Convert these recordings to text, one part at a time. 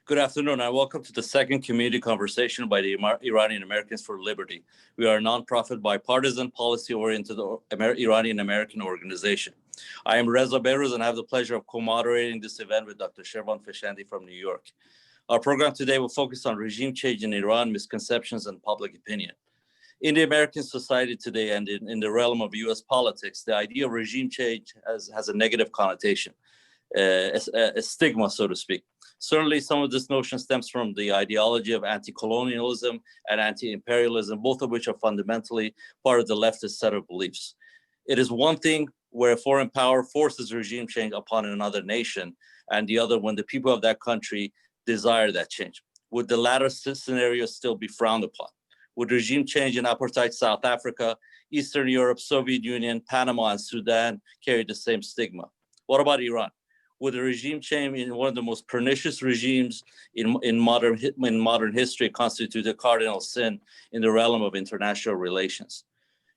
Good afternoon, and welcome to the second community conversation by the Iranian Americans for Liberty. We are a nonprofit, bipartisan, policy-oriented Iranian American organization. I am Reza Behruz, and I have the pleasure of co-moderating this event with Dr. Shervan Feshandi from New York. Our program today will focus on regime change in Iran, misconceptions, and public opinion. In the American society today and in the realm of U.S. politics, the idea of regime change has a negative connotation, a stigma, so to speak. Certainly, some of this notion stems from the ideology of anti-colonialism and anti-imperialism, both of which are fundamentally part of the leftist set of beliefs. It is one thing where a foreign power forces regime change upon another nation, and the other when the people of that country desire that change. Would the latter scenario still be frowned upon? Would regime change in apartheid South Africa, Eastern Europe, Soviet Union, Panama, and Sudan carry the same stigma? What about Iran? Would a regime change in one of the most pernicious regimes in modern history constitute a cardinal sin in the realm of international relations?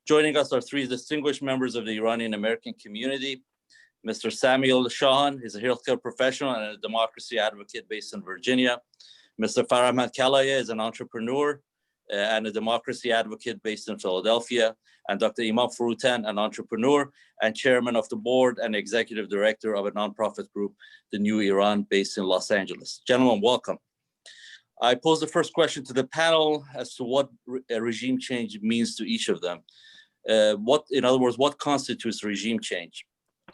Joining us are three distinguished members of the Iranian American community. Mr. Samuel Shahan is a healthcare professional and a democracy advocate based in Virginia. Mr. Farahmand Kalayeh is an entrepreneur and a democracy advocate based in Philadelphia, and Dr. Iman Foroutan, an entrepreneur and chairman of the board and executive director of a nonprofit group, the New Iran, based in Los Angeles. Gentlemen, welcome. I pose the first question to the panel as to what a regime change means to each of them. In other words, what constitutes regime change?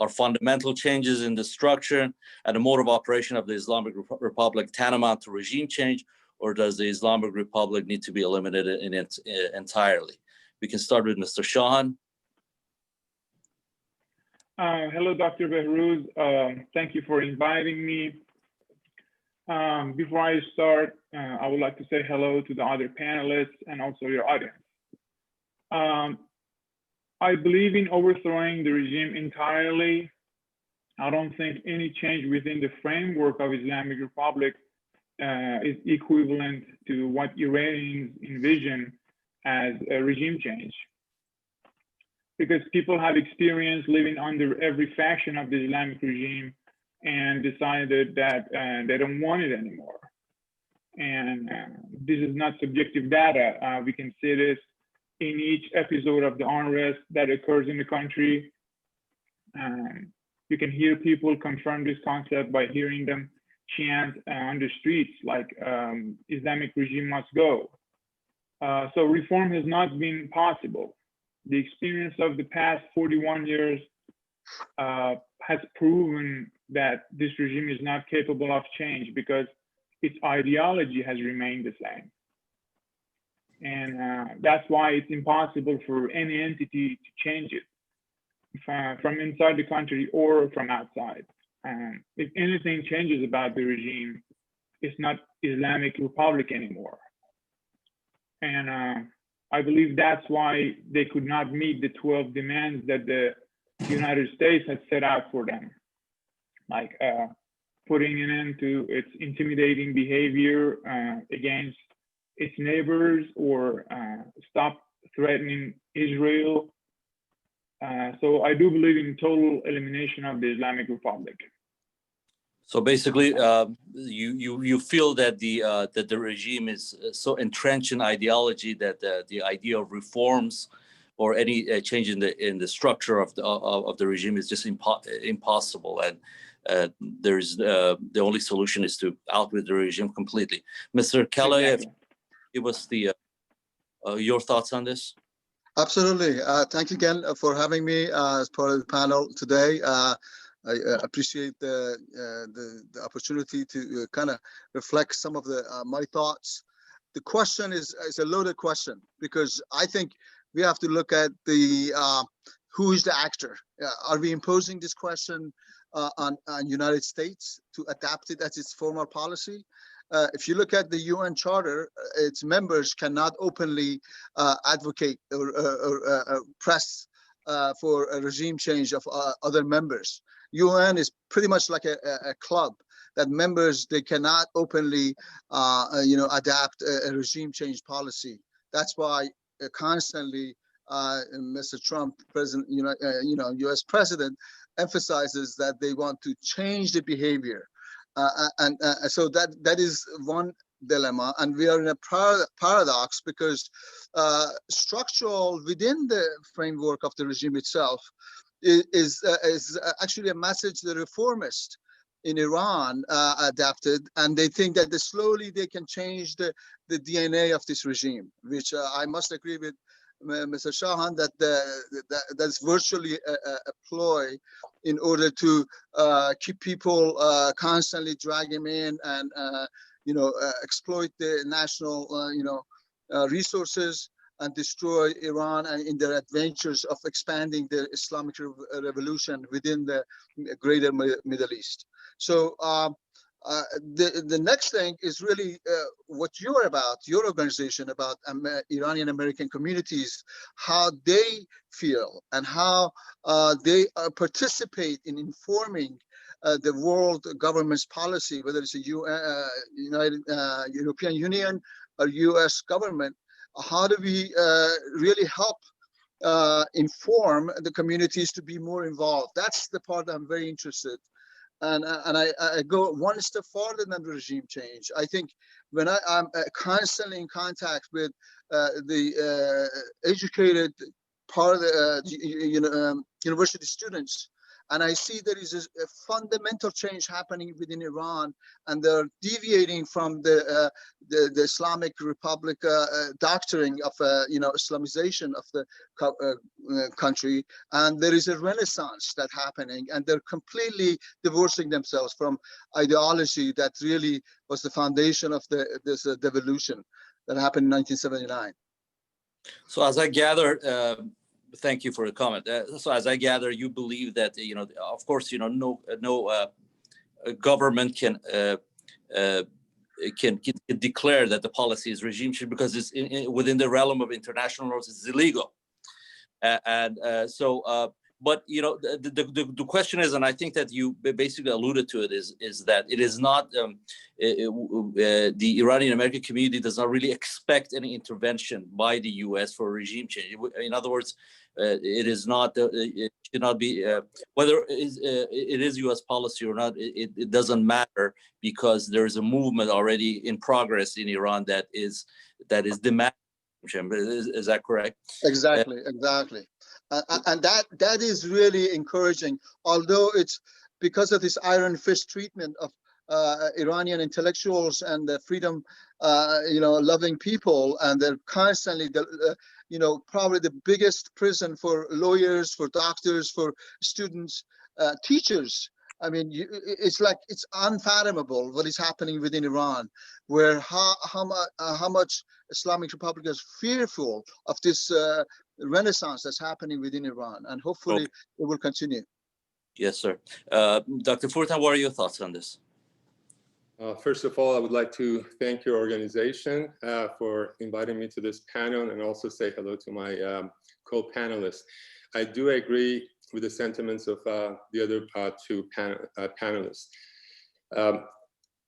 Are fundamental changes in the structure and the mode of operation of the Islamic Republic tantamount to regime change, or does the Islamic Republic need to be eliminated entirely? We can start with Mr. Shahan. Hello, Dr. Behruz. Thank you for inviting me. Before I start, I would like to say hello to the other panelists and also your audience. I believe in overthrowing the regime entirely. I don't think any change within the framework of Islamic Republic is equivalent to what Iranians envision as a regime change. Because people have experienced living under every faction of the Islamic regime and decided that they don't want it anymore. And this is not subjective data. We can see this in each episode of the unrest that occurs in the country. You can hear people confirm this concept by hearing them chant on the streets like Islamic regime must go. So reform has not been possible. The experience of the past 41 years has proven that this regime is not capable of change because its ideology has remained the same. And that's why it's impossible for any entity to change it from inside the country or from outside. If anything changes about the regime, it's not Islamic Republic anymore. And I believe that's why they could not meet the 12 demands that the United States had set out for them, like putting an end to its intimidating behavior against its neighbors or stop threatening Israel. So I do believe in total elimination of the Islamic Republic. So basically, you feel that the regime is so entrenched in ideology that the idea of reforms or any change in the structure of the regime is just impossible, and the only solution is to outwit the regime completely. Mr. Kalayeh, Exactly. give us your thoughts on this. Absolutely. Thank you again for having me as part of the panel today. I appreciate the opportunity to kind of reflect some of my thoughts. The question is a loaded question because I think we have to look at who is the actor. Are we imposing this question on United States to adapt it as its formal policy? If you look at the UN Charter, its members cannot openly advocate or press for a regime change of other members. UN is pretty much like a club that members, they cannot openly, adapt a regime change policy. That's why constantly Mr. Trump, President, U.S. President, emphasizes that they want to change the behavior So that is one dilemma, and we are in a paradox because structural within the framework of the regime itself is actually a message the reformists in Iran adapted, and they think that slowly they can change the DNA of this regime, which I must agree with Mr. Shahan that that's virtually a ploy in order to keep people constantly drag them in and exploit the national resources and destroy Iran and in their adventures of expanding the Islamic revolution within the greater Middle East. So the next thing is really what you're about, your organization, about Iranian American communities, how they feel and how they participate in informing the world government's policy, whether it's a European Union or US government. How do we really help inform the communities to be more involved? That's the part I'm very interested. And I go one step farther than the regime change. I think when I'm constantly in contact with the educated part of the university students, and I see there is a fundamental change happening within Iran, and they're deviating from the Islamic Republic doctrine of Islamization of the country, and there is a renaissance that's happening, and they're completely divorcing themselves from ideology that really was the foundation of this devolution that happened in 1979. So as I gather. Thank you for the comment. So, as I gather, you believe that of course, no government can declare that the policy is regime change because it's within the realm of international laws. It's illegal, But the question is, and I think that you basically alluded to it, is that it is not the Iranian American community does not really expect any intervention by the U.S. for regime change. In other words, it is not. It should not be whether it is U.S. policy or not. It doesn't matter because there is a movement already in progress in Iran that is demanding. Is that correct? Exactly. And that is really encouraging, although it's because of this iron fist treatment of Iranian intellectuals and the freedom, loving people, and they're constantly, probably the biggest prison for lawyers, for doctors, for students, teachers. I mean, it's like it's unfathomable what is happening within Iran, where how much Islamic Republic is fearful of this renaissance that's happening within Iran, and hopefully it will continue. Yes, sir. Dr. Foroutan, what are your thoughts on this? First of all, I would like to thank your organization for inviting me to this panel, and also say hello to my co-panelists. I do agree with the sentiments of the other two panelists.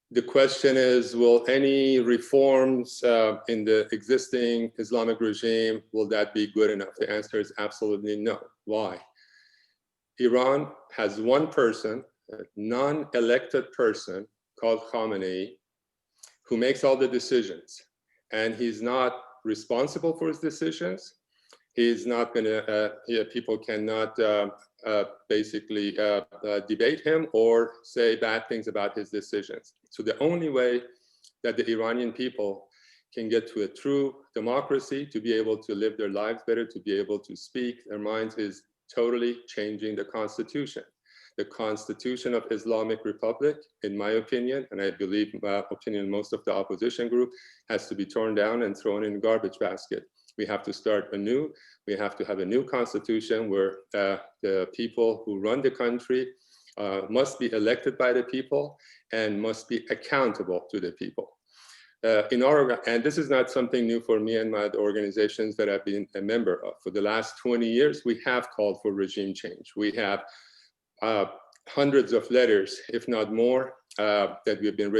The question is, will any reforms in the existing Islamic regime, will that be good enough? The answer is absolutely no. Why? Iran has one person, a non-elected person called Khamenei, who makes all the decisions. And he's not responsible for his decisions. He's not going to, people cannot basically debate him or say bad things about his decisions. So the only way that the Iranian people can get to a true democracy, to be able to live their lives better, to be able to speak their minds, is totally changing the constitution. The Constitution of Islamic Republic, in my opinion, and I believe opinion most of the opposition group, has to be torn down and thrown in the garbage basket. We have to start anew. We have to have a new constitution where the people who run the country must be elected by the people and must be accountable to the people. And this is not something new for me and my organizations that I've been a member of. For the last 20 years, we have called for regime change. We have hundreds of letters, if not more, that we've been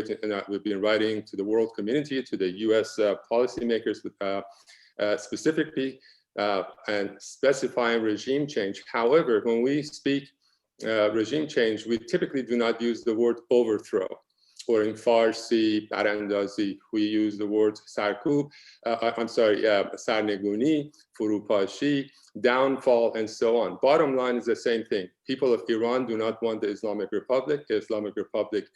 writing to the world community, to the U.S. Policymakers, specifically, and specifying regime change. However, when we speak regime change, we typically do not use the word overthrow. or in Farsi, Barandazi, we use the words sarkub, sarneguni, furupashi, downfall, and so on. Bottom line is the same thing. People of Iran do not want the Islamic Republic. The Islamic Republic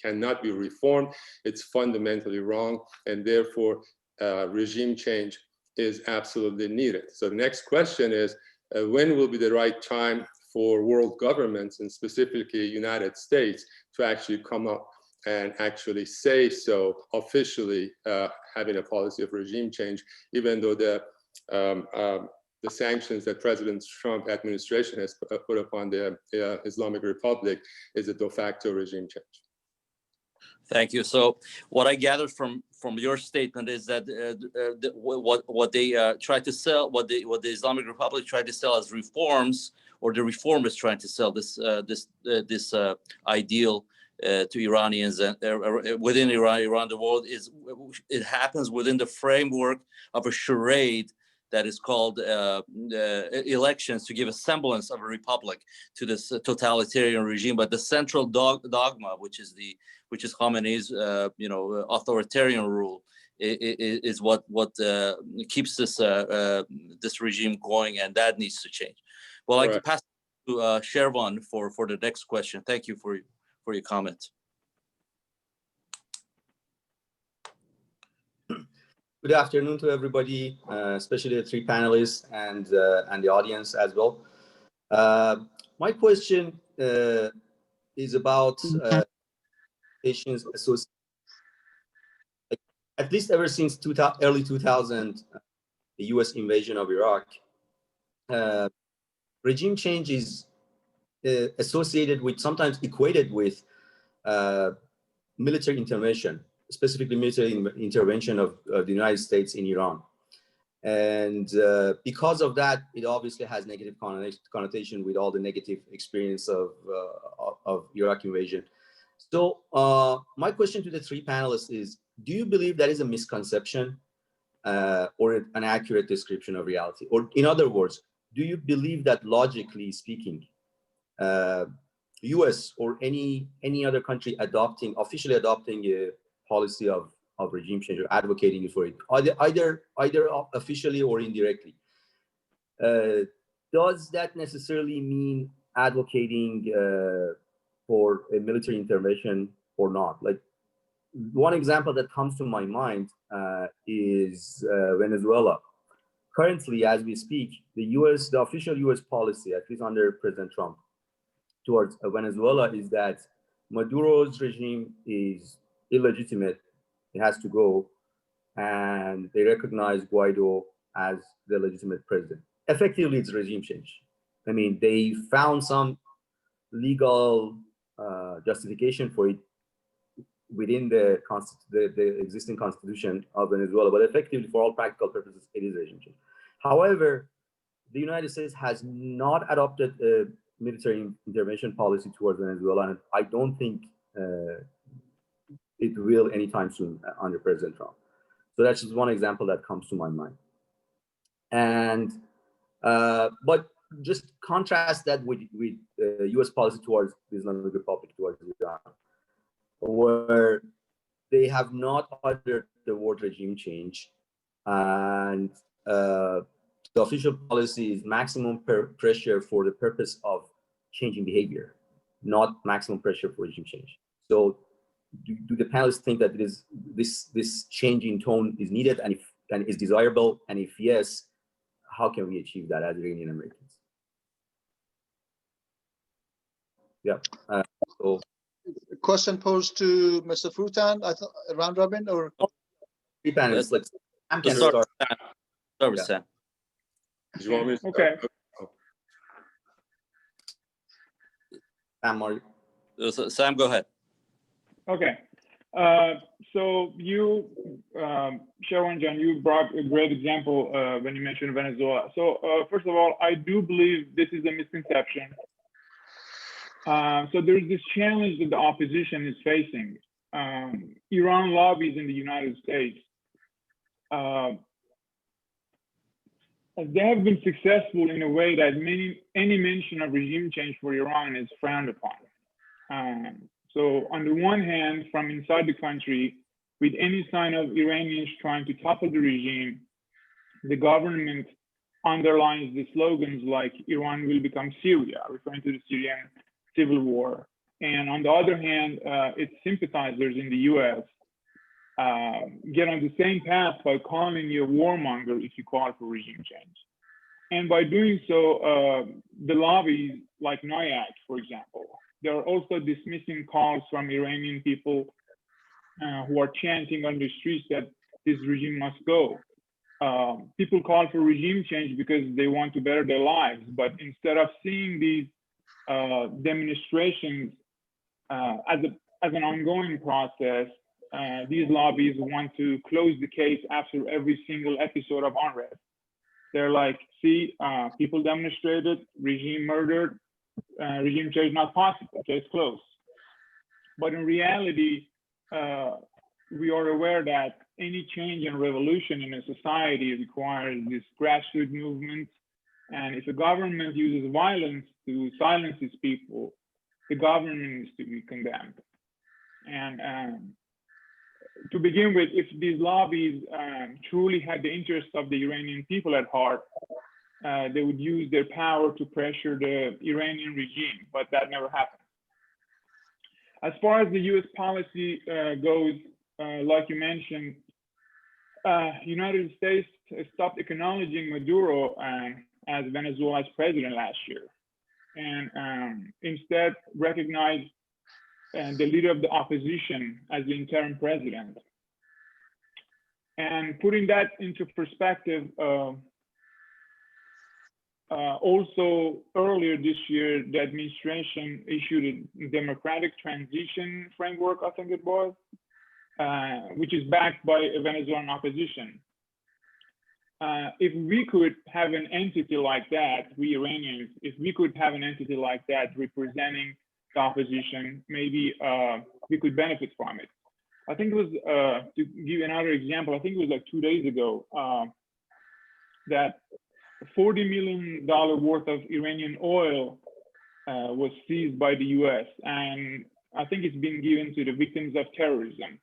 cannot be reformed. It's fundamentally wrong, and therefore regime change is absolutely needed. So the next question is, when will be the right time for world governments, and specifically United States, to actually come up and actually say so officially, having a policy of regime change, even though the sanctions that President Trump administration has put upon the Islamic Republic is a de facto regime change. Thank you. So what I gathered from your statement is that what they try to sell, what the Islamic Republic tried to sell as reforms, or the reformers trying to sell this ideal to Iranians and within Iran, around the world, it happens within the framework of a charade that is called elections to give a semblance of a republic to this totalitarian regime. But the central dogma, which is Khamenei's authoritarian rule, is what keeps this regime going, and that needs to change. Well, I can pass to Shervan for the next question. Thank you for your comment. Good afternoon to everybody, especially the three panelists and the audience as well. My question is about nations association. At least ever since early 2000, the U.S. invasion of Iraq, regime change is associated with, sometimes equated with, military intervention, specifically military intervention of the United States in Iran. And because of that, it obviously has negative connotation with all the negative experience of Iraq invasion. So my question to the three panelists is, do you believe that is a misconception or an accurate description of reality? Or in other words, do you believe that logically speaking, US or any other country officially adopting a policy of regime change or advocating for it, either officially or indirectly, does that necessarily mean advocating for a military intervention or not? Like, one example that comes to my mind is Venezuela. Currently, as we speak, the official US policy, at least under President Trump, towards Venezuela is that Maduro's regime is illegitimate. It has to go, and they recognize Guaido as the legitimate president. Effectively, it's regime change. I mean, they found some legal justification for it within the existing constitution of Venezuela, but effectively, for all practical purposes, it is regime change. However, the United States has not adopted a military intervention policy towards Venezuela, and I don't think it will anytime soon under President Trump. So that's just one example that comes to my mind. And but just contrast that with U.S. policy towards the Islamic Republic, towards Iran, where they have not uttered the word regime change, and the official policy is maximum pressure for the purpose of changing behavior, not maximum pressure for regime change. So do the panelists think that this change in tone is needed and is desirable? And if yes, how can we achieve that as Iranian Americans? Yeah. So Question posed to Mr. Foroutan, I thought, round robin, or? three panelists, like Sam can start. Start with Sam. Do you want me to start? Okay. Sam, Sam, go ahead. Okay. So you, Shahan John, you brought a great example when you mentioned Venezuela. So first of all, I do believe this is a misconception. So there's this challenge that the opposition is facing. Iran lobbies in the United States. They have been successful in a way that any mention of regime change for Iran is frowned upon. So on the one hand, from inside the country, with any sign of Iranians trying to topple the regime, the government underlines the slogans like Iran will become Syria, referring to the Syrian civil war. And on the other hand, its sympathizers in the US get on the same path by calling you a warmonger if you call for regime change. And by doing so, the lobbies like NIAC, for example, they're also dismissing calls from Iranian people who are chanting on the streets that this regime must go. People call for regime change because they want to better their lives, but instead of seeing these demonstrations as an ongoing process, these lobbies want to close the case after every single episode of unrest. They're like, see, people demonstrated, regime murdered, regime change not possible, case closed. But in reality, we are aware that any change and revolution in a society requires this grassroots movement. And if a government uses violence to silence its people, the government needs to be condemned. And to begin with, if these lobbies truly had the interests of the Iranian people at heart, they would use their power to pressure the Iranian regime, but that never happened. As far as the US policy goes, like you mentioned, United States stopped acknowledging Maduro as Venezuela's president last year, and instead recognized the leader of the opposition as the interim president. And putting that into perspective, also earlier this year, the administration issued a democratic transition framework, I think it was, which is backed by a Venezuelan opposition. If we could have an entity like that, we Iranians, if we could have an entity like that representing the opposition, maybe we could benefit from it. I think it was, to give you another example, I think it was like 2 days ago, that $40 million worth of Iranian oil was seized by the US, and I think it's been given to the victims of terrorism.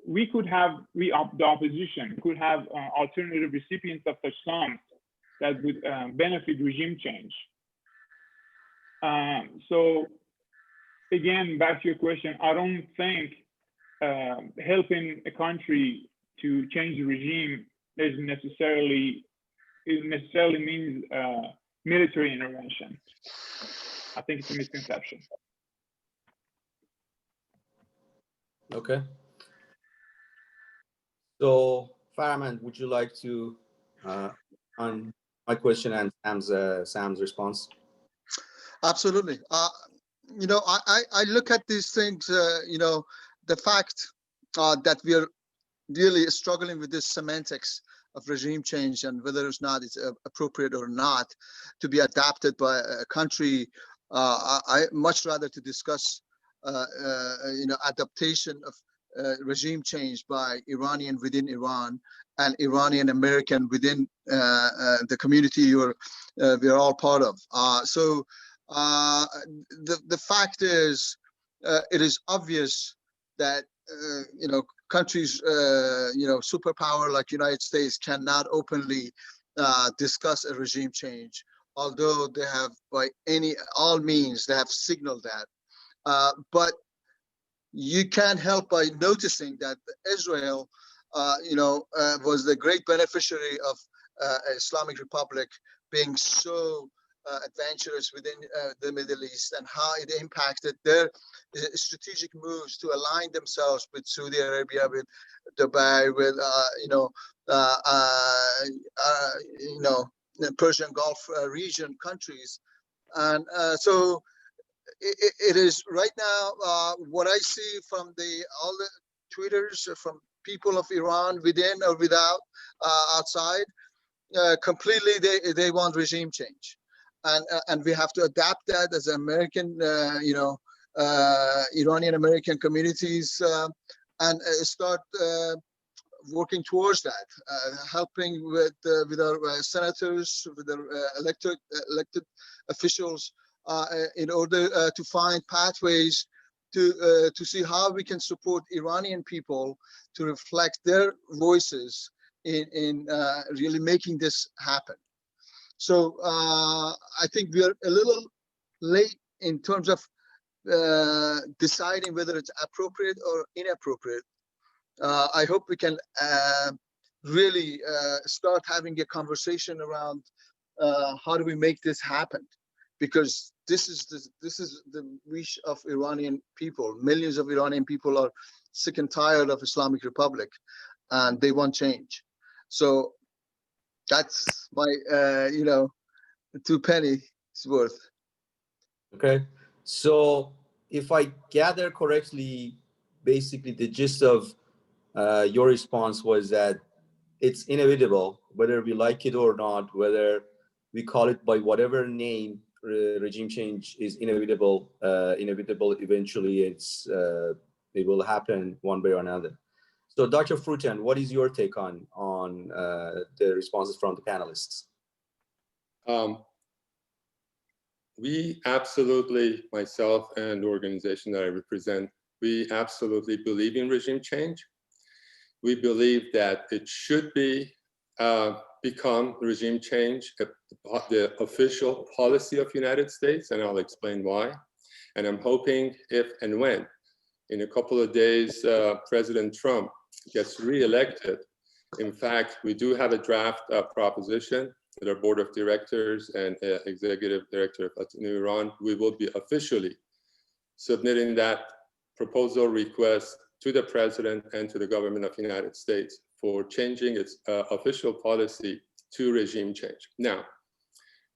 We could have, the opposition could have alternative recipients of such funds that would benefit regime change. So again, back to your question, I don't think helping a country to change the regime necessarily means military intervention. I think it's a misconception. Okay. So, Farahmand, would you like to on my question and Sam's response? Absolutely. You know, I look at these things, you know, the fact that we are really struggling with this semantics of regime change and whether or not it's appropriate or not to be adapted by a country. I much rather to discuss, you know, adaptation of regime change by Iranian within Iran and Iranian American within the community we are all part of. So the fact is, it is obvious that you know, countries, you know, superpower like United States cannot openly discuss a regime change, although they have by all means they have signaled that. But you can't help by noticing that Israel, you know, was the great beneficiary of Islamic Republic being so adventurous within the Middle East, and how it impacted their strategic moves to align themselves with Saudi Arabia, with Dubai, with you know, the Persian Gulf region countries, and so it is right now what I see from all the tweeters from people of Iran within or without, outside, completely they want regime change. And we have to adapt that as American, you know, Iranian American communities, and start working towards that, helping with our senators, with our elected officials, in order to find pathways to see how we can support Iranian people to reflect their voices in really making this happen. So I think we are a little late in terms of deciding whether it's appropriate or inappropriate. I hope we can really start having a conversation around how do we make this happen, because this is the wish of Iranian people. Millions of Iranian people are sick and tired of Islamic Republic, and they want change. So that's my 2 pennies worth. Okay, so if I gather correctly, basically the gist of your response was that it's inevitable, whether we like it or not, whether we call it by whatever name, regime change is inevitable. Inevitable. Eventually, it will happen one way or another. So, Dr. Foroutan, what is your take on the responses from the panelists? We absolutely, myself and the organization that I represent, we absolutely believe in regime change. We believe that it should become regime change, the official policy of the United States, and I'll explain why. And I'm hoping if and when, in a couple of days, President Trump gets reelected. In fact, we do have a draft proposition with our board of directors and executive director of New Iran. We will be officially submitting that proposal request to the president and to the government of the United States for changing its official policy to regime change. Now,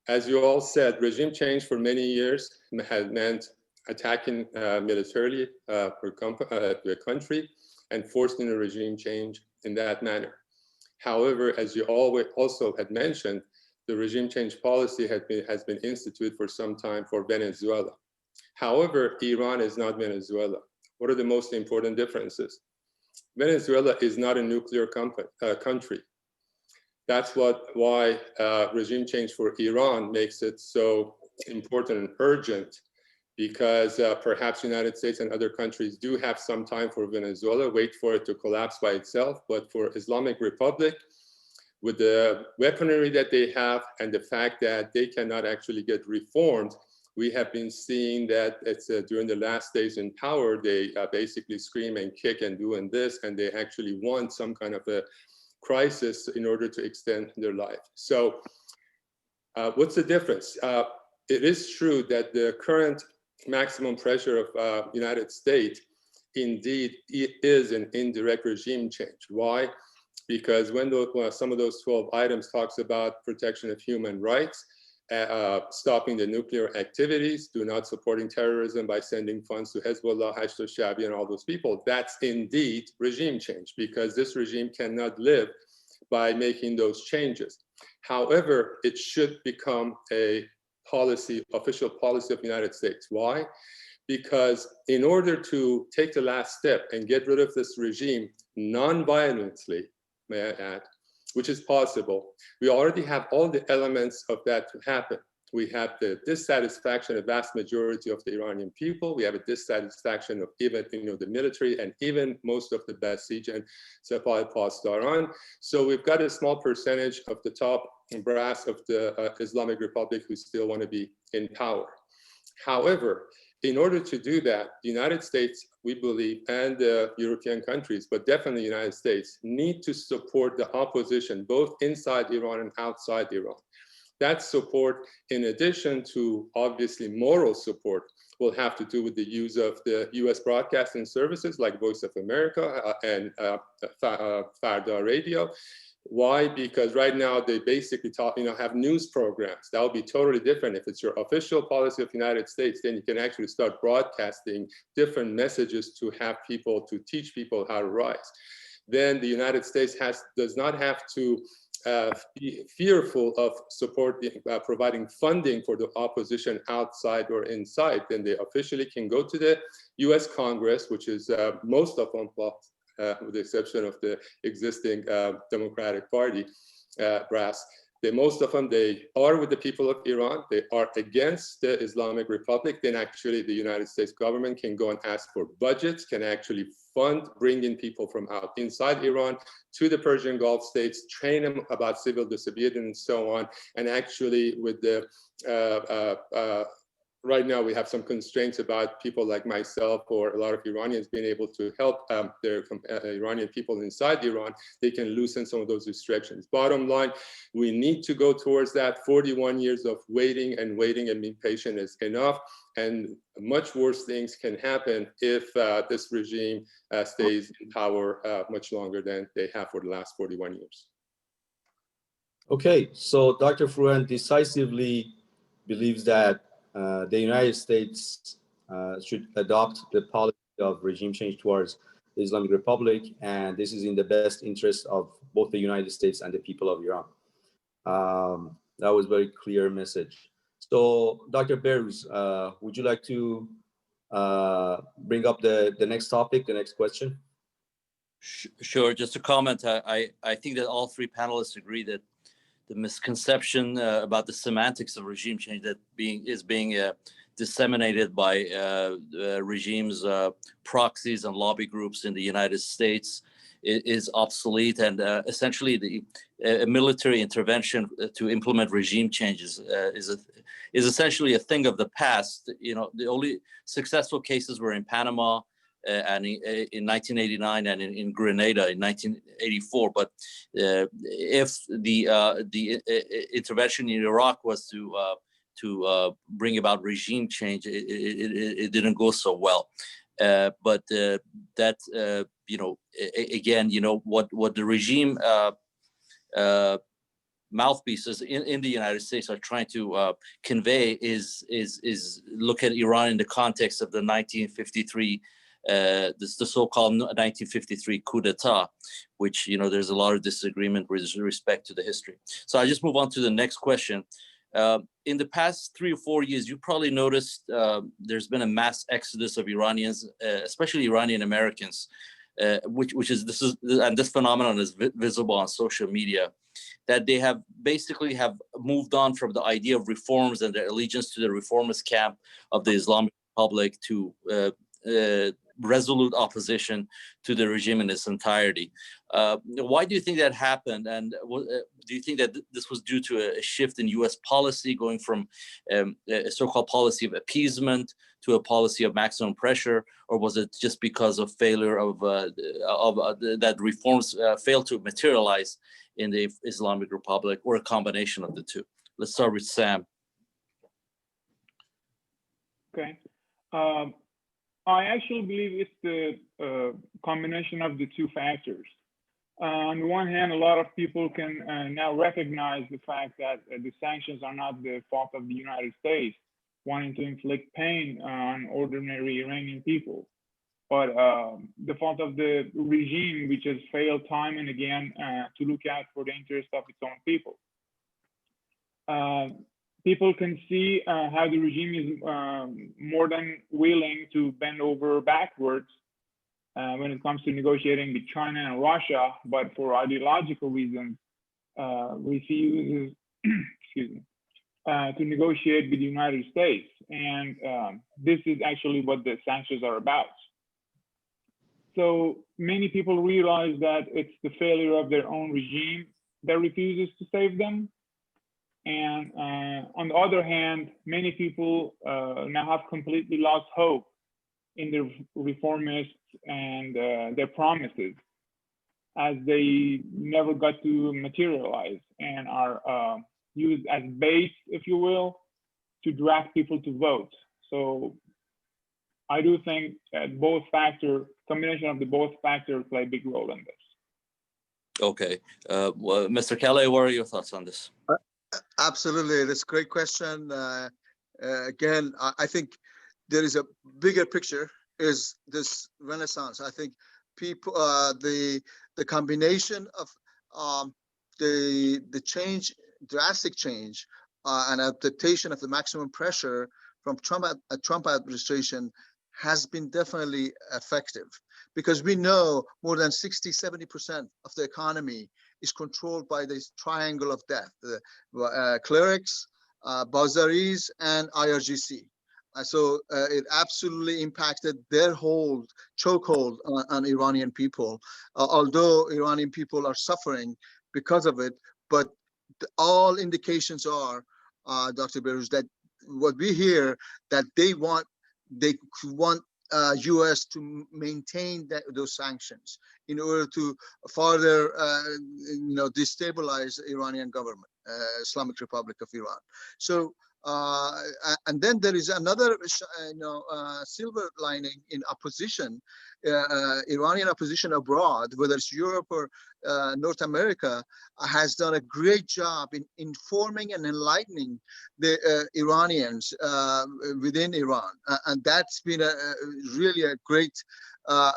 as you all said, regime change for many years has meant attacking militarily the country and forcing a regime change in that manner. However, as you all also had mentioned, the regime change policy has been instituted for some time for Venezuela. However, Iran is not Venezuela. What are the most important differences? Venezuela is not a nuclear country. That's why regime change for Iran makes it so important and urgent, because perhaps the United States and other countries do have some time for Venezuela, wait for it to collapse by itself. But for Islamic Republic, with the weaponry that they have and the fact that they cannot actually get reformed, we have been seeing that it's during the last days in power, they basically scream and kick and do and this, and they actually want some kind of a crisis in order to extend their life. So what's the difference? It is true that the current maximum pressure of United States indeed is an indirect regime change. Why? Because when some of those 12 items talks about protection of human rights, stopping the nuclear activities, do not supporting terrorism by sending funds to Hezbollah, Hashd al-Shaabi, and all those people, that's indeed regime change, because this regime cannot live by making those changes. However, it should become a policy, official policy of the United States. Why? Because in order to take the last step and get rid of this regime non-violently, may I add, which is possible, we already have all the elements of that to happen. We have the dissatisfaction of the vast majority of the Iranian people. We have a dissatisfaction of even the military and even most of the Basij and Sepah Pasdaran. So we've got a small percentage of the top brass of the Islamic Republic who still want to be in power. However, in order to do that, the United States, we believe, and the European countries, but definitely the United States, need to support the opposition, both inside Iran and outside Iran. That support, in addition to obviously moral support, will have to do with the use of the US broadcasting services like Voice of America and Farda Radio. Why? Because right now they basically have news programs. That would be totally different. If it's your official policy of the United States, then you can actually start broadcasting different messages to have people, to teach people how to rise. Then the United States does not have to be fearful of providing funding for the opposition outside or inside. Then they officially can go to the US Congress, which is most of them, with the exception of the existing Democratic Party brass, most of them, they are with the people of Iran. They are against the Islamic Republic. Then actually the United States government can go and ask for budgets, can actually fund bringing people from inside Iran to the Persian Gulf states, train them about civil disobedience and so on. And actually with the, right now we have some constraints about people like myself or a lot of Iranians being able to help their Iranian people inside Iran. They can loosen some of those restrictions. Bottom line, we need to go towards that. 41 years of waiting and being patient is enough. And much worse things can happen if this regime stays in power much longer than they have for the last 41 years. Okay, so Dr. Foroutan decisively believes that the United States should adopt the policy of regime change towards the Islamic Republic, and this is in the best interest of both the United States and the people of Iran. That was a very clear message. So, Dr. Behruz, would you like to bring up the next topic, the next question? Sure. Just to comment, I think that all three panelists agree that the misconception about the semantics of regime change that is being disseminated by regimes, proxies, and lobby groups in the United States is obsolete, and essentially the military intervention to implement regime changes is essentially a thing of the past. You know, the only successful cases were in Panama and in 1989 and in Grenada in 1984. But if the intervention in Iraq was to bring about regime change, it didn't go so well. But that you know, again, you know, what the regime mouthpieces in the United States are trying to convey is look at Iran in the context of the 1953. The so-called 1953 coup d'etat, which, you know, there's a lot of disagreement with respect to the history. So I just move on to the next question. In the past 3 or 4 years, you probably noticed there's been a mass exodus of Iranians, especially Iranian Americans, this phenomenon is visible on social media, that they have basically moved on from the idea of reforms and their allegiance to the reformist camp of the Islamic Republic to resolute opposition to the regime in its entirety. Why do you think that happened? And do you think that this was due to a shift in U.S. policy, going from a so-called policy of appeasement to a policy of maximum pressure, or was it just because of failure of that reforms failed to materialize in the Islamic Republic, or a combination of the two? Let's start with Sam. Okay. I actually believe it's the combination of the two factors. On the one hand, a lot of people can now recognize the fact that the sanctions are not the fault of the United States wanting to inflict pain on ordinary Iranian people, but the fault of the regime, which has failed time and again to look out for the interest of its own people. People can see how the regime is more than willing to bend over backwards when it comes to negotiating with China and Russia, but for ideological reasons, refuses excuse me, to negotiate with the United States. And this is actually what the sanctions are about. So many people realize that it's the failure of their own regime that refuses to save them. And on the other hand, many people now have completely lost hope in the reformists and their promises, as they never got to materialize and are used as bait, if you will, to drag people to vote. So I do think that combination of the both factors play a big role in this. Okay. Well, Mr. Kalayeh, what are your thoughts on this? Absolutely, that's a great question. Again, I think there is a bigger picture, is this renaissance. I think people, the combination of the change, drastic change, and adaptation of the maximum pressure from Trump administration has been definitely effective, because we know more than 60-70% of the economy is controlled by this triangle of death, the clerics, Bazaris, and IRGC. So it absolutely impacted their chokehold on Iranian people, although Iranian people are suffering because of it. But all indications are, Dr. Behruz, that what we hear, that they want U.S. to maintain those sanctions in order to further, destabilize the Iranian government, Islamic Republic of Iran. So, and then there is another, silver lining in opposition, Iranian opposition abroad, whether it's Europe or North America, has done a great job in informing and enlightening the Iranians within Iran, and that's been really a great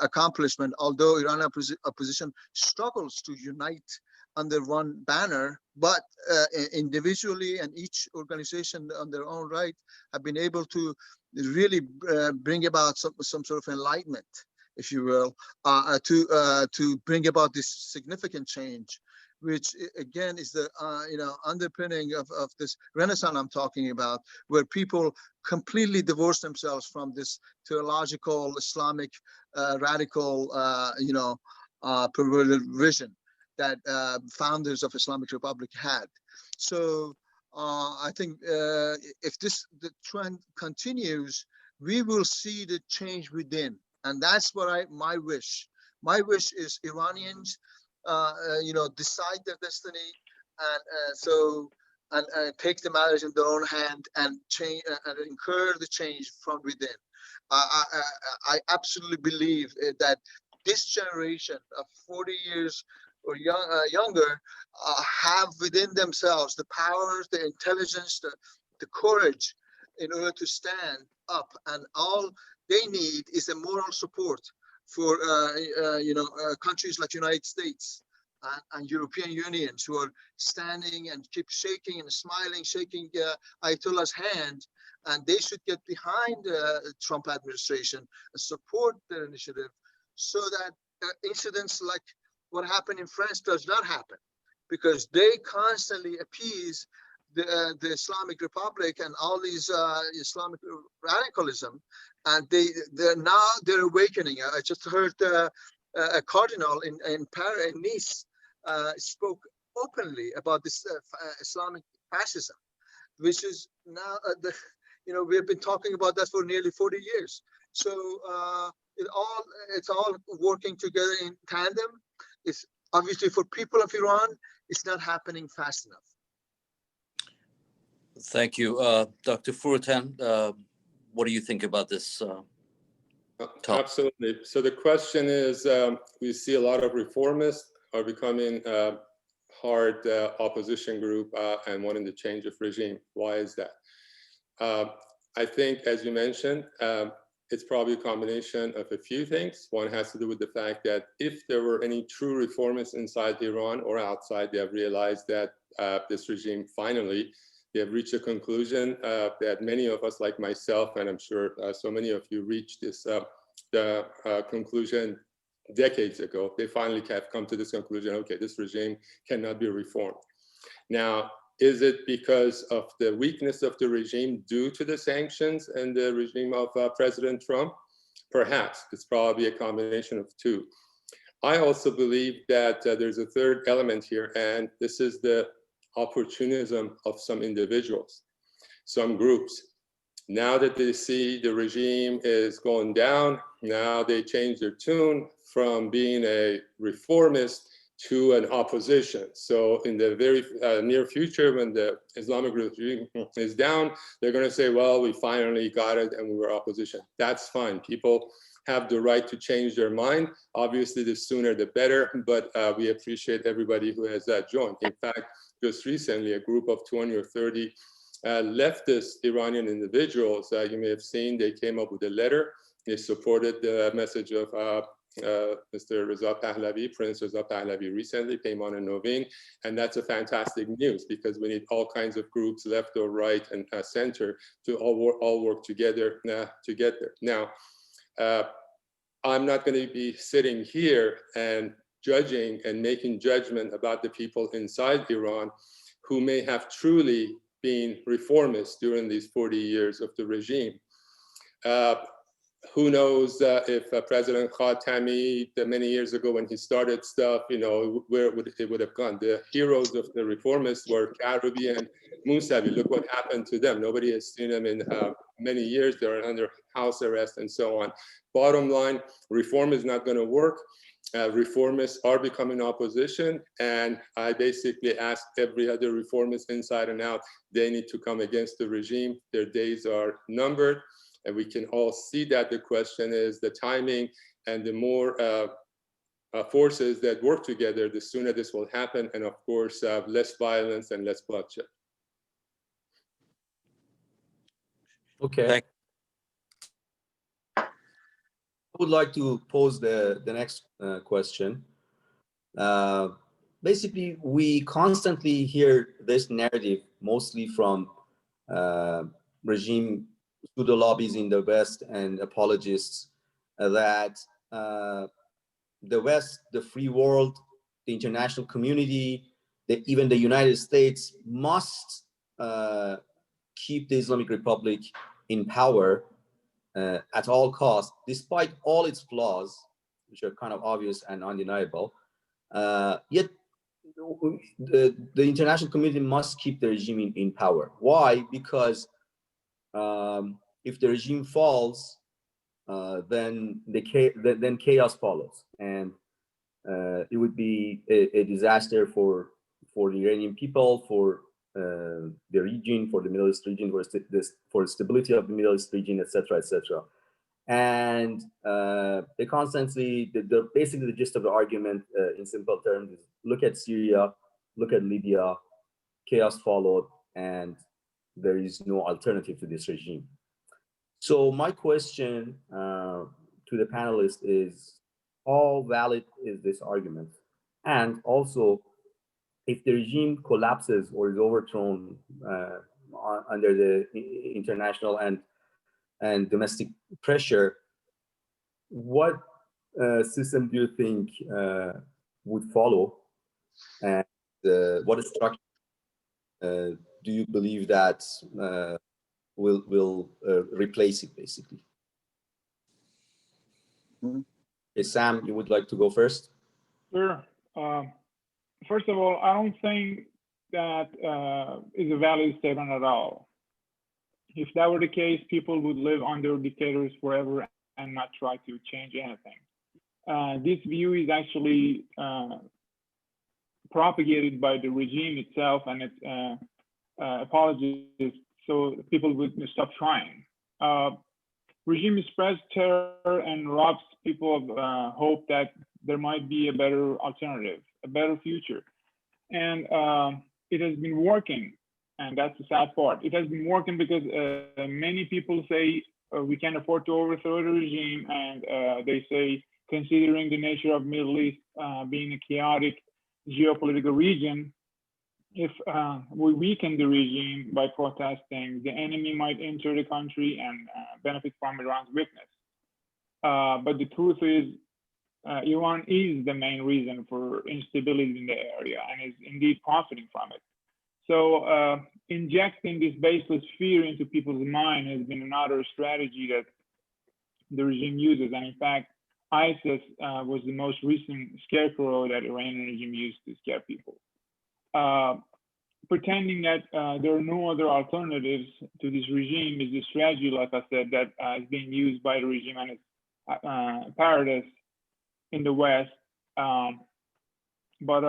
accomplishment. Although Iranian opposition struggles to unite under one banner, but individually and each organization on their own right have been able to really bring about some sort of enlightenment, if you will, to bring about this significant change, which again is the underpinning of this renaissance I'm talking about, where people completely divorce themselves from this theological Islamic radical perverted vision that founders of Islamic Republic had. So I think if the trend continues, we will see the change within, and that's what my wish. My wish is Iranians, decide their destiny, and take the matters in their own hand and change and incur the change from within. I absolutely believe that this generation of 40 years or younger have within themselves the powers, the intelligence, the courage in order to stand up, and all they need is a moral support for countries like United States and European unions who are standing and keep shaking and smiling, shaking Ayatollah's hand, and they should get behind the Trump administration and support their initiative, so that incidents like what happened in France does not happen, because they constantly appease the Islamic Republic and all these Islamic radicalism, and they're awakening. I just heard a cardinal in Paris, in Nice, spoke openly about this Islamic fascism, which is now we have been talking about that for nearly 40 years. So it's all working together in tandem. It's obviously for people of Iran, it's not happening fast enough. Thank you. Dr. Foroutan, what do you think about this talk? Absolutely. So the question is, we see a lot of reformists are becoming a hard opposition group and wanting to change of regime. Why is that? I think, as you mentioned, it's probably a combination of a few things. One has to do with the fact that if there were any true reformists inside Iran or outside, they have realized that this regime finally, they have reached a conclusion that many of us, like myself, and I'm sure so many of you reached this conclusion decades ago. They finally have come to this conclusion, okay, this regime cannot be reformed. Now, is it because of the weakness of the regime due to the sanctions and the regime of President Trump? Perhaps. It's probably a combination of two. I also believe that there's a third element here, and this is the opportunism of some individuals, some groups. Now that they see the regime is going down, now they change their tune from being a reformist to an opposition. So in the very near future, when the Islamic regime is down, they're going to say, well, we finally got it and we were opposition. That's fine. People have the right to change their mind. Obviously, the sooner the better, but we appreciate everybody who has joined. In fact, just recently, a group of 20 or 30 leftist Iranian individuals, you may have seen, they came up with a letter. They supported the message of Mr. Reza Pahlavi, Prince Reza Pahlavi recently came on in Novin, and that's a fantastic news because we need all kinds of groups, left or right and center, to all work together to get there. Now, I'm not going to be sitting here and judging and making judgment about the people inside Iran who may have truly been reformists during these 40 years of the regime. Who knows if President Khatami, many years ago when he started stuff, where it would have gone. The heroes of the reformists were Karoubi and Mousavi. Look what happened to them. Nobody has seen them in many years. They're under house arrest and so on. Bottom line, reform is not going to work. Reformists are becoming opposition, and I basically ask every other reformist inside and out, they need to come against the regime. Their days are numbered. And we can all see that. The question is the timing, and the more forces that work together, the sooner this will happen. And of course, less violence and less bloodshed. Okay. I would like to pose the next question. Basically, we constantly hear this narrative, mostly from regime pseudo lobbies in the West and apologists, that the West, the free world, the international community, even the United States must keep the Islamic Republic in power at all costs, despite all its flaws, which are kind of obvious and undeniable. Yet the international community must keep the regime in power. Why? Because if the regime falls, then chaos follows, and it would be a disaster for the Iranian people, for the region, for the Middle East region, for the stability of the Middle East region, etc., etc. And they constantly, basically the gist of the argument in simple terms is, look at Syria, look at Libya, chaos followed, and there is no alternative to this regime. So my question to the panelists is, how valid is this argument? And also, if the regime collapses or is overthrown under the international and domestic pressure, what system do you think would follow? And what structure do you believe that will replace it, basically? Okay, Sam, you would like to go first? Sure. First of all, I don't think that is a valid statement at all. If that were the case, people would live under dictators forever and not try to change anything. This view is actually propagated by the regime itself and its apologists, so people would stop trying. Regime spreads terror and robs people of hope that there might be a better alternative, a better future. And it has been working, and that's the sad part. It has been working because many people say we can't afford to overthrow the regime, and they say, considering the nature of Middle East being a chaotic geopolitical region, if we weaken the regime by protesting, the enemy might enter the country and benefit from Iran's weakness. But the truth is, Iran is the main reason for instability in the area and is indeed profiting from it. So injecting this baseless fear into people's mind has been another strategy that the regime uses. And in fact, ISIS was the most recent scarecrow that Iranian regime used to scare people. Pretending that there are no other alternatives to this regime is a strategy, like I said, that is being used by the regime and its apparatus in the West. But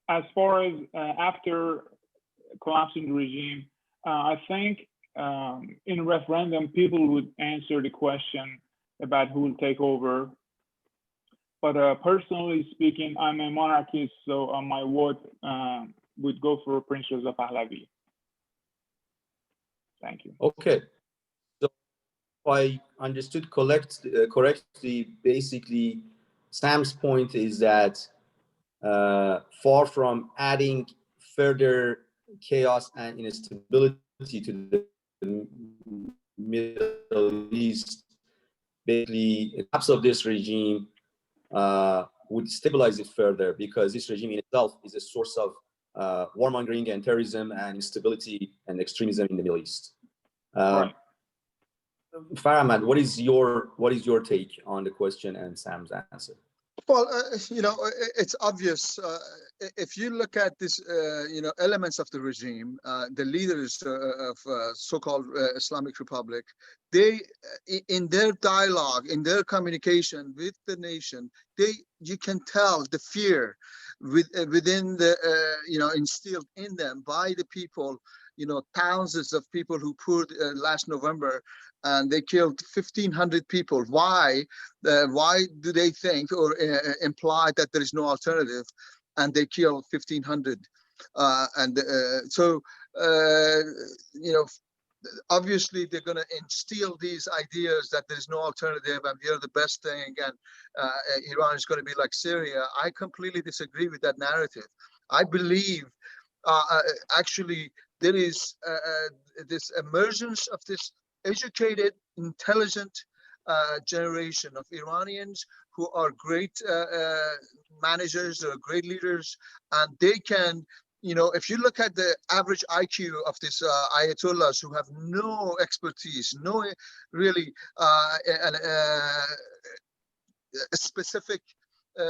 as far as after collapsing the regime, I think in a referendum, people would answer the question about who will take over. But personally speaking, I'm a monarchist, so my vote would go for Prince Reza Pahlavi. Thank you. Okay. So if I understood correctly, basically, Sam's point is that far from adding further chaos and instability to the Middle East, basically, the collapse of this regime would stabilize it further, because this regime in itself is a source of warmongering and terrorism and instability and extremism in the Middle East. Right. Farahmand, what is your take on the question and Sam's answer? Well, it's obvious. If you look at this, elements of the regime, the leaders of so-called Islamic Republic, they, in their dialogue, in their communication with the nation, you can tell the fear within the, instilled in them by the people. Thousands of people who poured last November, and they killed 1,500 people. Why? Why do they think or imply that there is no alternative? And they killed 1,500. Obviously they're going to instill these ideas that there is no alternative and we are the best thing, and Iran is going to be like Syria. I completely disagree with that narrative. I believe actually there is this emergence of this educated, intelligent generation of Iranians who are great managers or great leaders, and they can, if you look at the average IQ of these Ayatollahs who have no expertise, no really specific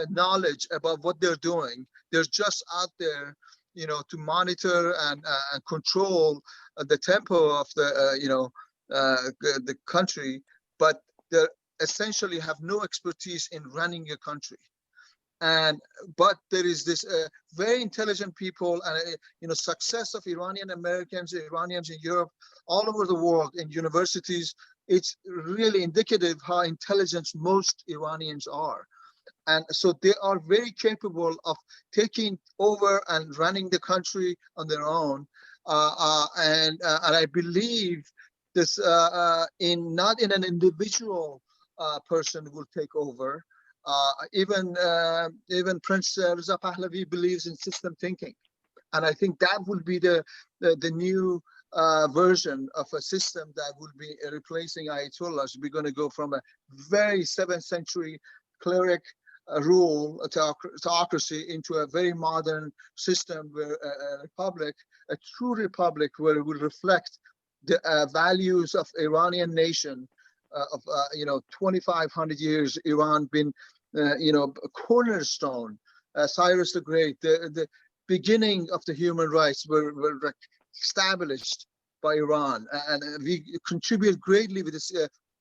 knowledge about what they're doing, they're just out there, to monitor and control the tempo of the country, but they essentially have no expertise in running a country. But there is this very intelligent people, and success of Iranian Americans, Iranians in Europe, all over the world in universities. It's really indicative how intelligent most Iranians are. And so they are very capable of taking over and running the country on their own. And I believe this not in an individual person will take over. Even Prince Reza Pahlavi believes in system thinking, and I think that will be the new version of a system that will be replacing Ayatollahs. We're going to go from a very 7th century cleric rule autocracy into a very modern system where a republic, a true republic, where it will reflect the values of Iranian nation of 2,500 years. Iran been a cornerstone. Cyrus the Great, the beginning of the human rights were established by Iran, and we contribute greatly with this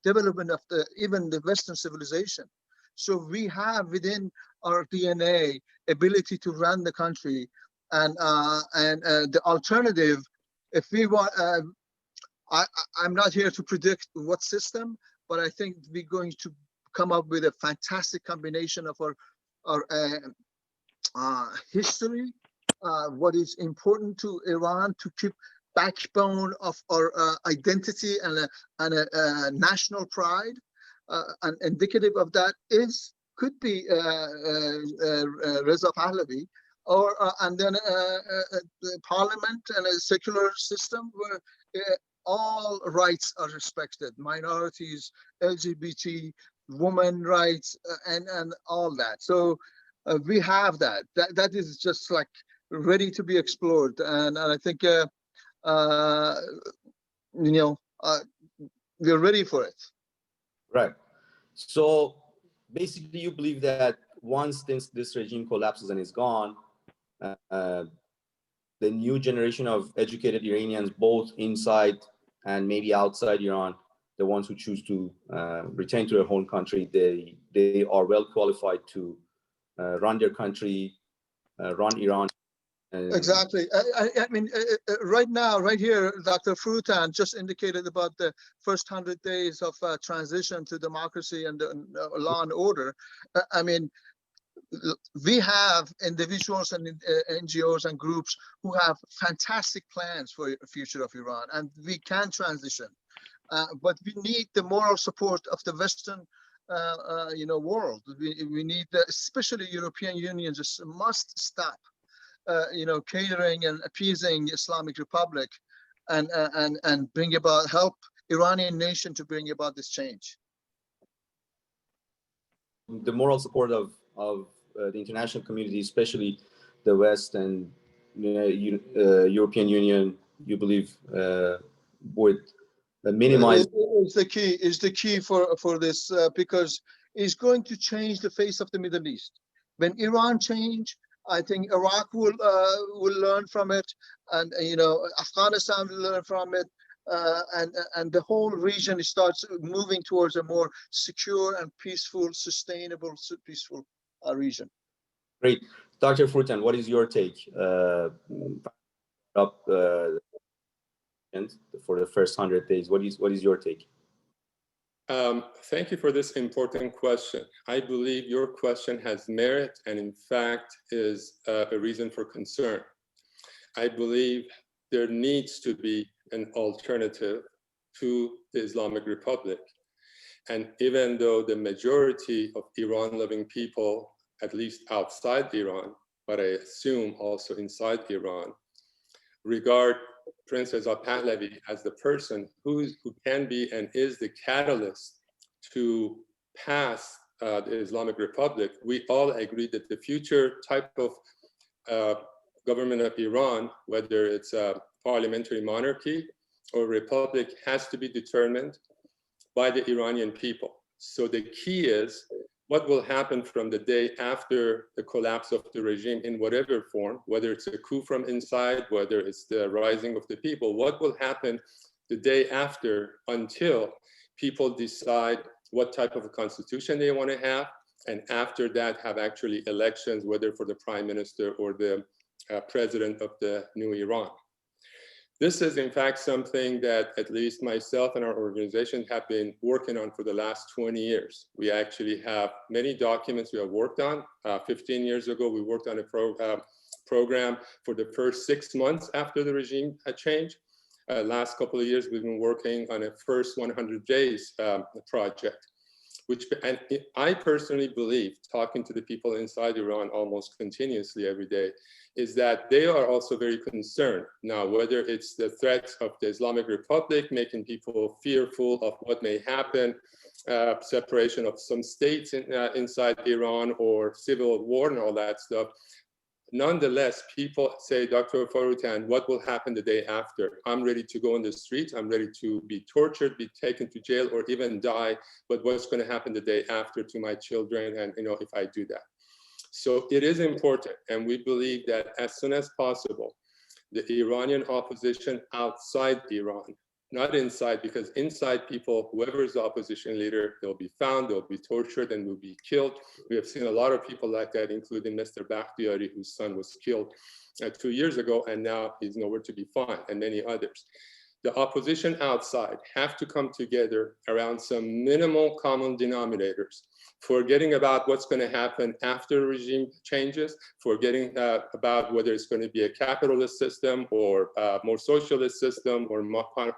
development of even the Western civilization. So we have within our DNA ability to run the country, and the alternative, if we want, I'm not here to predict what system, but I think we're going to come up with a fantastic combination of our history, what is important to Iran to keep backbone of our identity and a national pride. And indicative of that could be Reza Pahlavi, or and then the parliament and a secular system where all rights are respected, minorities, LGBT, women rights, and all that. So we have that. That is just like ready to be explored, and I think we're ready for it. Right. So basically, you believe that once this regime collapses and is gone, the new generation of educated Iranians, both inside and maybe outside Iran, the ones who choose to return to their home country, they are well qualified to run their country, run Iran. Exactly. I mean, right now, right here, Dr. Foroutan just indicated about the first 100 days of transition to democracy and law and order. I mean, we have individuals and NGOs and groups who have fantastic plans for the future of Iran, and we can transition. But we need the moral support of the Western world. We need, especially European Union, just must stop catering and appeasing Islamic Republic, and bring about, help Iranian nation to bring about this change. The moral support of the international community, especially the West and European Union, you believe would minimize? Is the key for this because it's going to change the face of the Middle East. When Iran change, I think Iraq will learn from it, and Afghanistan will learn from it, and the whole region starts moving towards a more secure and peaceful, sustainable, peaceful region. Great, Dr. Foroutan, what is your take for the first 100 days? What is your take? Thank you for this important question. I believe your question has merit and in fact is a reason for concern. I believe there needs to be an alternative to the Islamic Republic. And even though the majority of Iran-loving people, at least outside Iran, but I assume also inside Iran, regard Prince Reza Pahlavi as the person who can be and is the catalyst to pass the Islamic Republic, we all agree that the future type of government of Iran, whether it's a parliamentary monarchy or republic, has to be determined by the Iranian people. So the key is what will happen from the day after the collapse of the regime in whatever form, whether it's a coup from inside, whether it's the rising of the people, what will happen the day after until people decide what type of a constitution they want to have, and after that have actually elections, whether for the prime minister or the president of the new Iran. This is in fact something that at least myself and our organization have been working on for the last 20 years. We actually have many documents we have worked on. 15 years ago, we worked on a program for the first 6 months after the regime had changed. Last couple of years, we've been working on a first 100 days project, and I personally believe, talking to the people inside Iran almost continuously every day, is that they are also very concerned. Now, whether it's the threats of the Islamic Republic, making people fearful of what may happen, separation of some states inside Iran, or civil war and all that stuff, nonetheless, people say, Dr. Foroutan, what will happen the day after? I'm ready to go on the street. I'm ready to be tortured, be taken to jail, or even die. But what's going to happen the day after to my children? And if I do that. So it is important. And we believe that as soon as possible, the Iranian opposition outside Iran, not inside, because inside people, whoever is the opposition leader, they'll be found, they'll be tortured, and will be killed. We have seen a lot of people like that, including Mr. Bakhtiari, whose son was killed 2 years ago, and now he's nowhere to be found, and many others. The opposition outside have to come together around some minimal common denominators, forgetting about what's going to happen after the regime changes, forgetting about whether it's going to be a capitalist system or a more socialist system or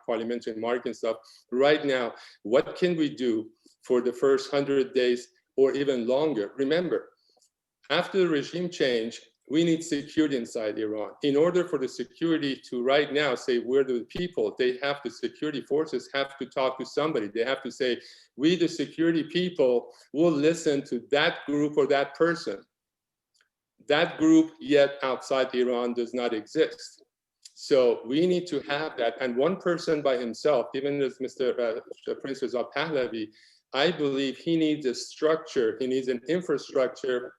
parliamentary monarchy and stuff. Right now, what can we do for the first 100 days or even longer? Remember, after the regime change, we need security inside Iran. In order for the security to right now say, we're the people, the security forces have to talk to somebody. They have to say, we, the security people, will listen to that group or that person. That group, yet outside Iran, does not exist. So we need to have that. And one person by himself, even as Mr. Prince Reza Pahlavi, I believe he needs a structure, he needs an infrastructure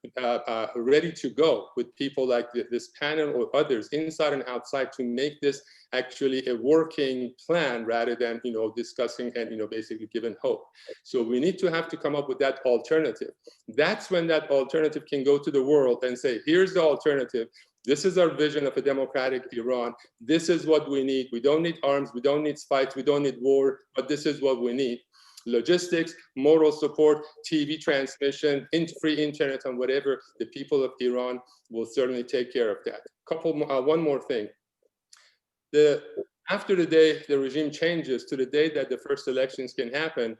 ready to go with people like this panel or others inside and outside to make this actually a working plan rather than discussing and basically giving hope. So we need to have to come up with that alternative. That's when that alternative can go to the world and say, here's the alternative. This is our vision of a democratic Iran. This is what we need. We don't need arms, we don't need fights, we don't need war, but this is what we need. Logistics, moral support, TV transmission, free internet, and whatever. The people of Iran will certainly take care of that. One more thing. After the day the regime changes to the day that the first elections can happen,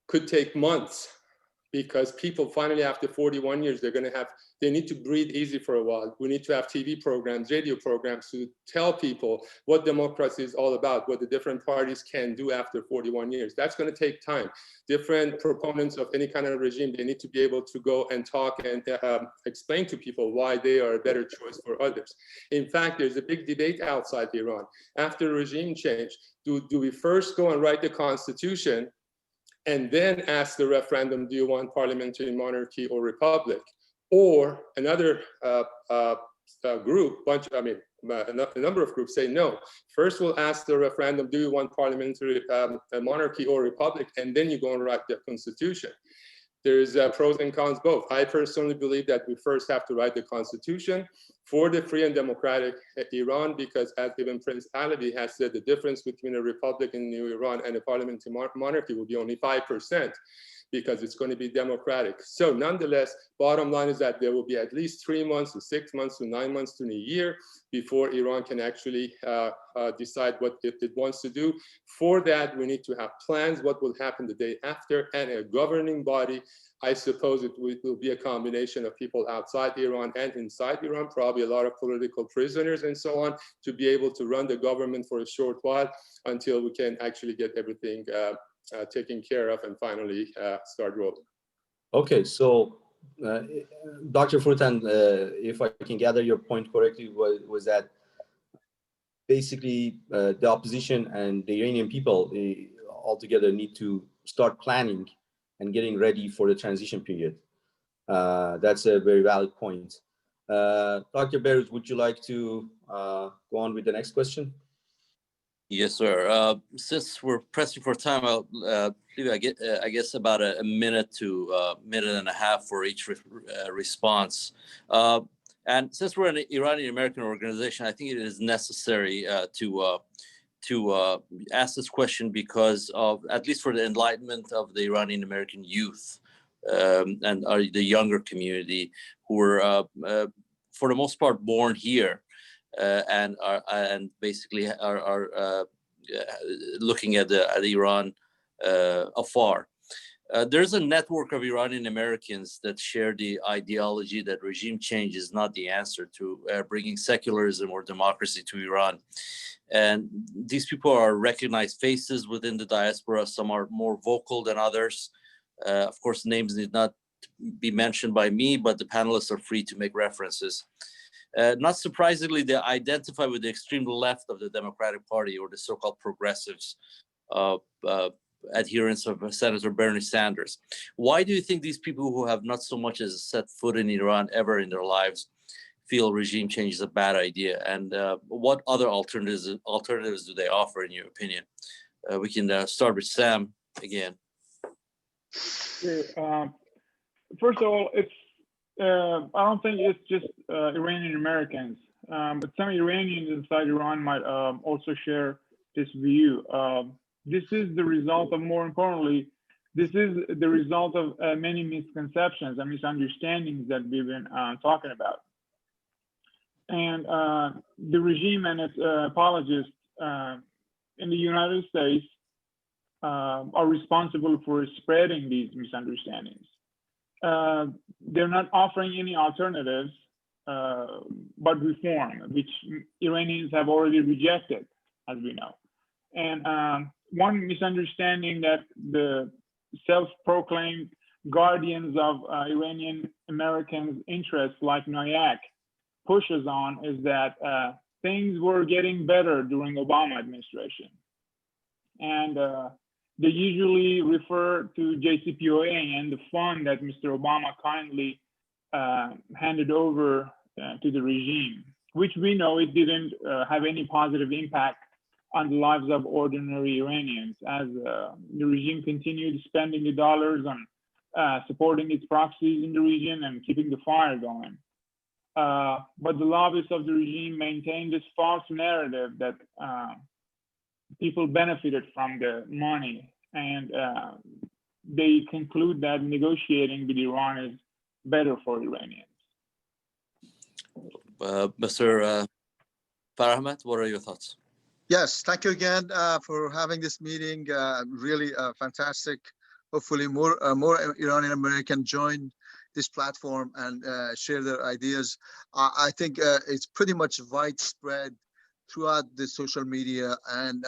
could take months, because people finally, after 41 years, they need to breathe easy for a while. We need to have TV programs, radio programs to tell people what democracy is all about, what the different parties can do after 41 years. That's going to take time. Different proponents of any kind of regime, they need to be able to go and talk and explain to people why they are a better choice for others. In fact, there's a big debate outside Iran. After regime change, do we first go and write the constitution and then ask the referendum, do you want parliamentary monarchy or republic? Or another group, a number of groups say no. First, we'll ask the referendum, do you want parliamentary monarchy or republic? And then you go and write the constitution. There's pros and cons both. I personally believe that we first have to write the constitution for the free and democratic Iran, because as even Prince Ali has said, the difference between a republic in New Iran and a parliamentary monarchy will be only 5%, because it's going to be democratic. So nonetheless, bottom line is that there will be at least 3 months to 6 months to 9 months to a year before Iran can actually decide what it wants to do. For that, we need to have plans, what will happen the day after, and a governing body. I suppose it will be a combination of people outside Iran and inside Iran, probably a lot of political prisoners and so on, to be able to run the government for a short while until we can actually get everything taken care of and finally start rolling. Okay, so Dr. Foroutan, if I can gather your point correctly, was that basically the opposition and the Iranian people altogether need to start planning and getting ready for the transition period. That's a very valid point. Dr. Behruz, would you like to go on with the next question? Yes, sir. Since we're pressing for time, I'll leave, I guess about a minute to minute and a half for each response. And since we're an Iranian American organization, I think it is necessary to ask this question because of, at least for the enlightenment of the Iranian American youth and the younger community who were, for the most part, born here. And basically are looking at Iran afar. There's a network of Iranian Americans that share the ideology that regime change is not the answer to bringing secularism or democracy to Iran. And these people are recognized faces within the diaspora. Some are more vocal than others. Of course, names need not be mentioned by me, but the panelists are free to make references. Not surprisingly, they identify with the extreme left of the Democratic Party, or the so-called progressives, adherents of Senator Bernie Sanders. Why do you think these people who have not so much as set foot in Iran ever in their lives feel regime change is a bad idea? And what other alternatives do they offer, in your opinion? We can start with Sam again. First of all, I don't think it's just Iranian Americans, but some Iranians inside Iran might also share this view. This is the result of, more importantly, this is the result of many misconceptions and misunderstandings that we've been talking about. And the regime and its apologists in the United States are responsible for spreading these misunderstandings. They're not offering any alternatives but reform, which Iranians have already rejected, as we know. And one misunderstanding that the self-proclaimed guardians of Iranian Americans' interests like NIAC pushes on is that things were getting better during Obama administration. And they usually refer to JCPOA and the fund that Mr. Obama kindly handed over to the regime, which we know it didn't have any positive impact on the lives of ordinary Iranians, as the regime continued spending the dollars on supporting its proxies in the region and keeping the fire going. But the lobbyists of the regime maintained this false narrative that people benefited from the money, and they conclude that negotiating with Iran is better for Iranians. Mr. Farahmand, what are your thoughts? Yes, thank you again for having this meeting. Really fantastic hopefully more Iranian American join this platform and share their ideas. I think it's pretty much widespread throughout the social media and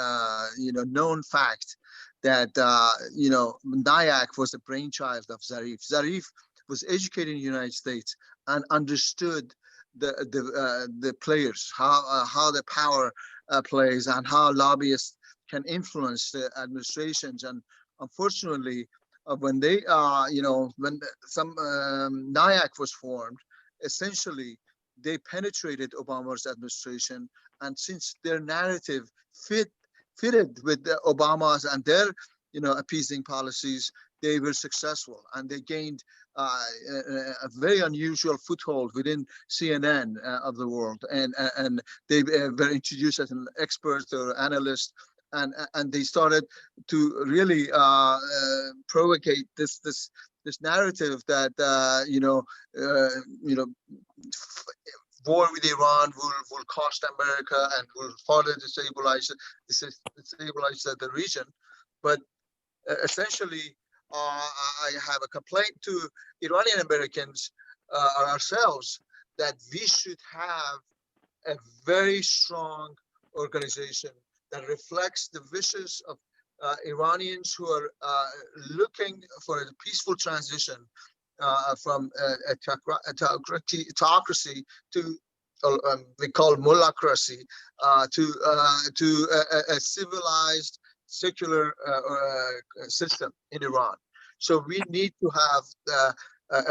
known fact that Nayak was the brainchild of Zarif. Zarif was educated in the United States and understood the players, how the power plays and how lobbyists can influence the administrations. And unfortunately, when they when some NIAC was formed, essentially they penetrated Obama's administration, and since their narrative fitted with Obama's and their appeasing policies, they were successful, and they gained a very unusual foothold within CNN of the world, and they were introduced as an expert or analyst, and they started to really provocate this narrative that war with Iran will cost America and will further destabilize the region. But essentially, I have a complaint to Iranian Americans ourselves that we should have a very strong organization that reflects the wishes of Iranians who are looking for a peaceful transition from a theocracy to we call mullahcracy to a civilized secular system in Iran. So we need to have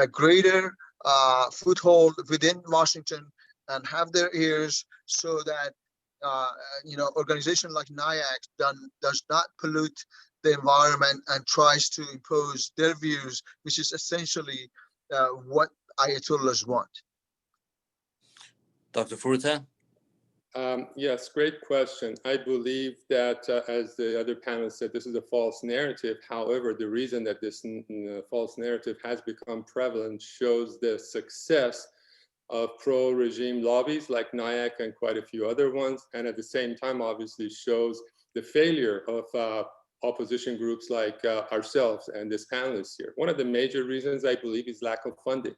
a greater foothold within Washington and have their ears, so that organization like NIAC does not pollute the environment and tries to impose their views, which is essentially what Ayatollahs want. Dr. Foroutan? Yes, great question. I believe that, as the other panelists said, this is a false narrative. However, the reason that this false narrative has become prevalent shows the success of pro-regime lobbies like NIAC and quite a few other ones, and at the same time, obviously, shows the failure of opposition groups like ourselves and this panelist here. One of the major reasons, I believe, is lack of funding.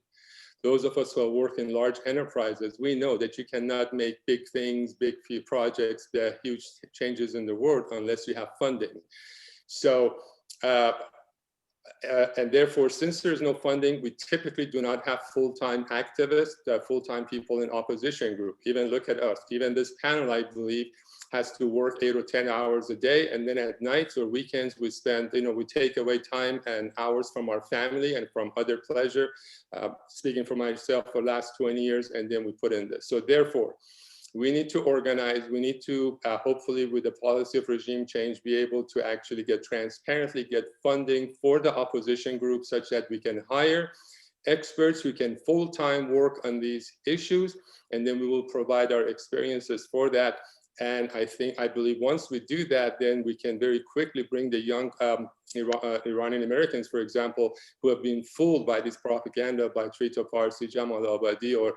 Those of us who have worked in large enterprises, we know that you cannot make big things, big few projects, the huge changes in the world unless you have funding. So, and therefore, since there's no funding, we typically do not have full-time activists, full-time people in opposition group. Even look at us, even this panel, I believe, has to work 8 or 10 hours a day. And then at nights or weekends, we spend, we take away time and hours from our family and from other pleasure. Speaking for myself for the last 20 years, and then we put in this. So therefore, we need to organize, we need to, hopefully with the policy of regime change, be able to actually transparently get funding for the opposition groups such that we can hire experts who can full-time work on these issues, and then we will provide our experiences for that. And I believe once we do that, then we can very quickly bring the young Iranian Americans, for example, who have been fooled by this propaganda by Trita Parsi, Jamal Abadi, or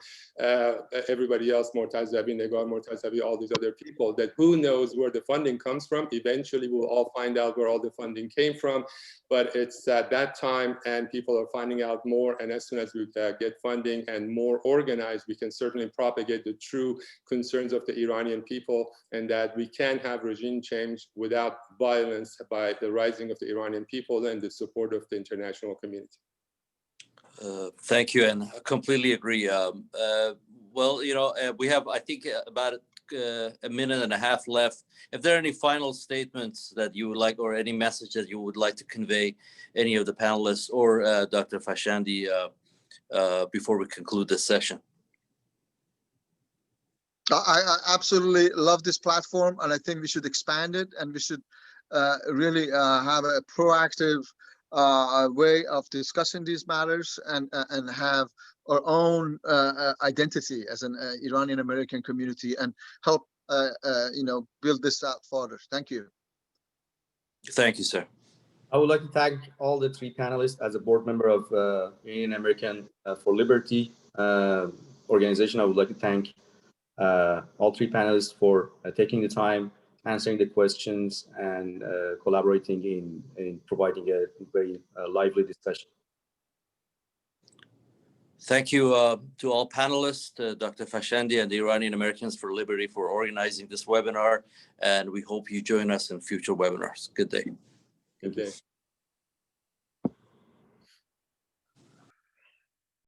everybody else, Mortazavi, Negar Mortazavi, all these other people, that who knows where the funding comes from. Eventually, we'll all find out where all the funding came from. But it's at that time, and people are finding out more. And as soon as we get funding and more organized, we can certainly propagate the true concerns of the Iranian people, and that we can have regime change without violence by the rising of the Iranian people and the support of the international community. Thank you, and I completely agree. Well, we have, I think, about a minute and a half left. If there are any final statements that you would like, or any message that you would like to convey, any of the panelists or Dr. Fashandi, before we conclude this session. I absolutely love this platform, and I think we should expand it, and we should really have a proactive way of discussing these matters, and have our own identity as an Iranian American community, and help build this out further. Thank you. Thank you, sir. I would like to thank all the three panelists as a board member of Iranian American for Liberty organization. I would like to thank all three panelists for taking the time answering the questions and collaborating in providing a very lively discussion. Thank you to all panelists, Dr. Fashandi and the Iranian Americans for Liberty for organizing this webinar, and we hope you join us in future webinars. Good day. Good day.